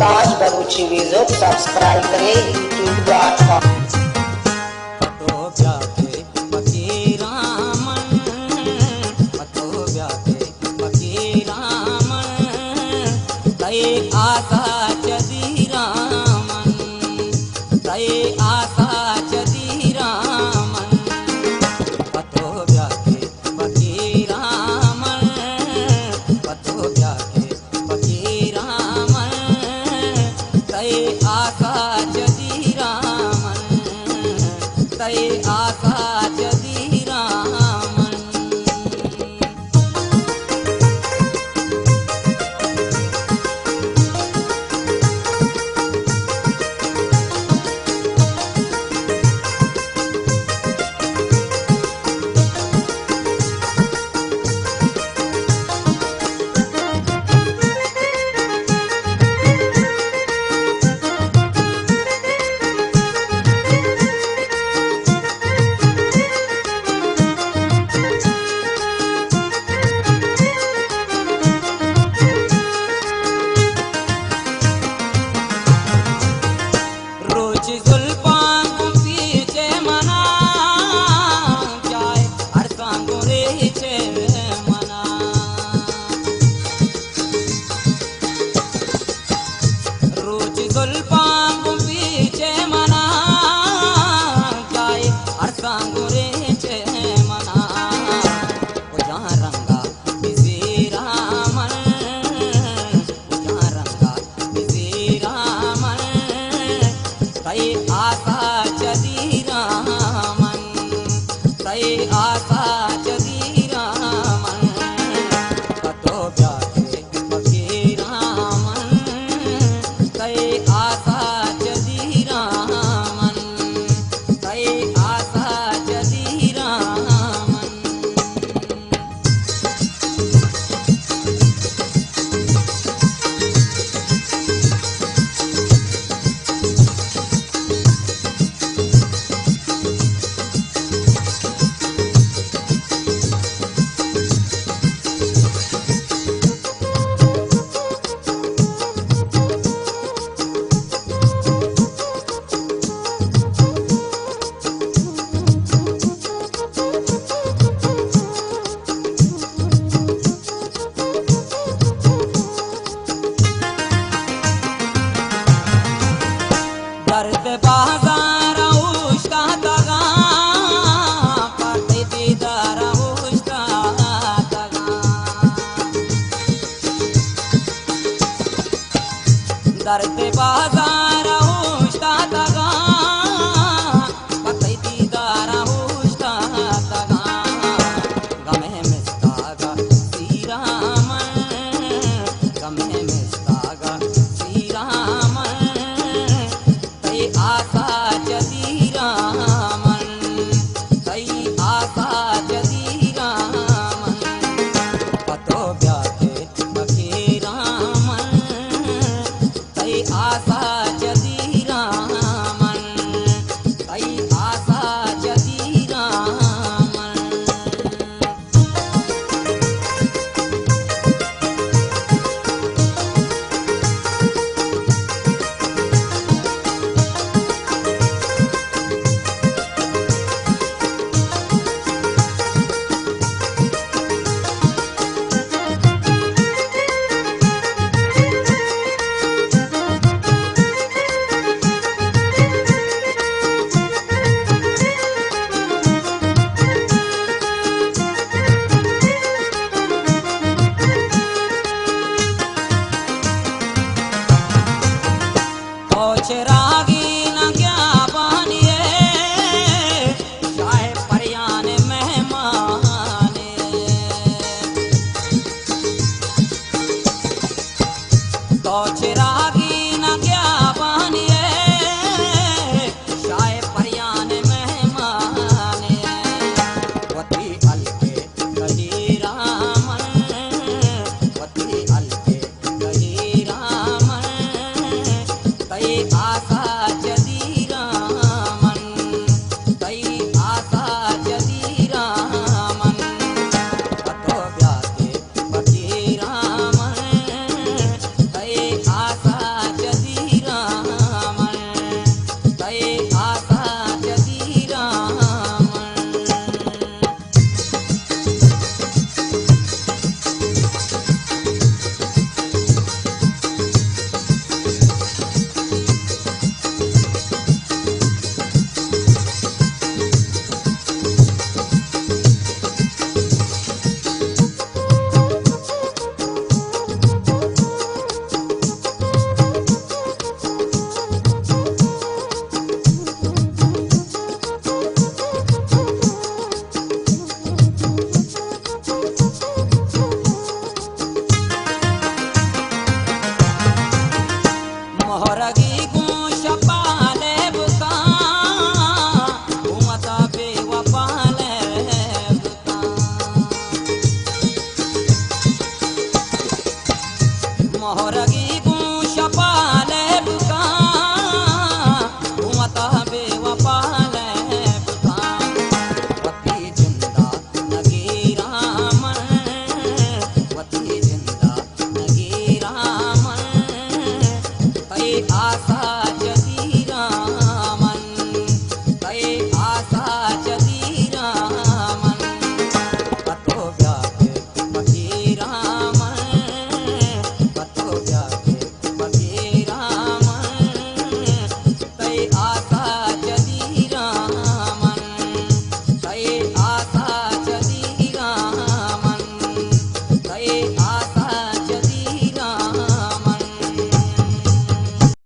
विकास Balochi music subscribe करें youtube.com। आशा चली रामन तय आशा चली रामन पतो ब्याके बकी रामन पतो ब्याके बकी रामन तय आशा चली रामन तय आशा चली रामन। आशा चली रामन तय आशा चली रामन पतो ब्याके बकी रामन तय आशा चली रामन तय आशा चली रामन। दर्द बाजार उष्टा तगा पते दीदार उष्टा तगा दर्द बाजार उष्टा तगा पते दीदार उष्टा तगा गमे मिस्तागा श्री रामन गमे मिस्तागा श्री रामन आशा चली रामन तय आशा चली रामन पतो ब्याके बकी रामन तय आशा चली रामन तय आशा चली रामन। रागी न क्या बानिए चाहे परियान मेहमाने तो चिरागी न क्या बानिए चाहे परियान मेहमाने वती अलके कही रामन वती अलके कही रामन तय आशा चली रामन तय आशा चली रामन पतो ब्याके बकी रामन तय आशा मोहरगी गूश पाले बुका घूमता बेवपाले बुका वती जिंदा नगीरा मन वती जिंदा नगीरा मन कई आशा जदीरा मन कई आशा जदीरा मन कतो ब्याके फकीरा मन कतो ब्याके फकीरा मन कई आशा जदीरा मन कई आशा जदीरा मन कई